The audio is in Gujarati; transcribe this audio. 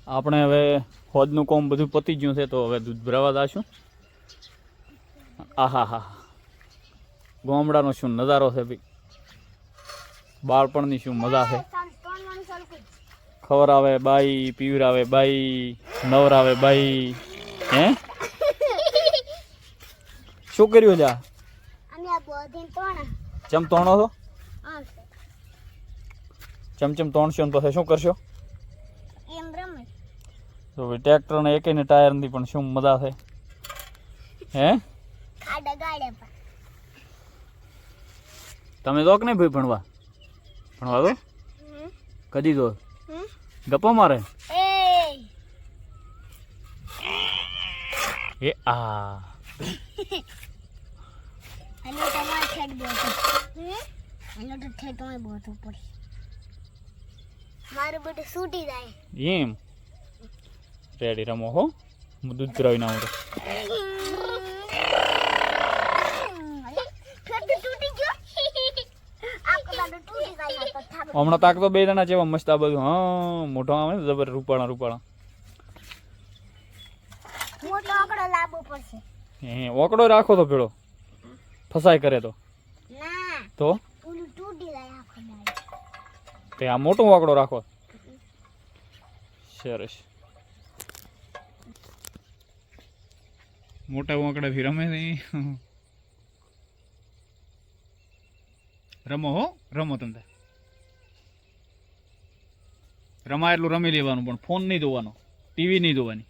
આપણે હવે હોદનું કોમ બધું પતી ગયું છે તો હવે દૂધ ભરાવા દાશું. આહા હા, ગામડાનો શું નજારો છે ભાઈ, બાળપણની શું મજા છે. ખવરાવે બાઈ, પીવરાવે બાઈ, નવરાવે બાઈ. હે શું કર્યું જા? ચમ તોણો છો? ચમચમ તોણશો ને પછી શું કરશો? તો ભાઈ ટ્રેક્ટર ને એક ને ટાયર ની પણ શું મજા છે. હે તમે તો કે નહીં ભાઈ ભણવા તો કદી તો ગપ્પા મારે એ આ એમ રેડી રમો હો, હું દૂધ પીરાવી ના હું હમણાં તાક તો બે જણા જેવા મસ્ત આ બધું. હા મોટો આવે ને જબર રૂપાળા રૂપાળા. હે ઓકડો રાખો તો પેલો ફસાય કરે તો તે આ મોટો વાકડો રાખો. સરસ, મોટા વાકડાથી રમે નહીં. રમો હો, રમો તમે રમા એટલું રમી લેવાનું, પણ ફોન નહીં જોવાનો, ટીવી નહીં જોવાની.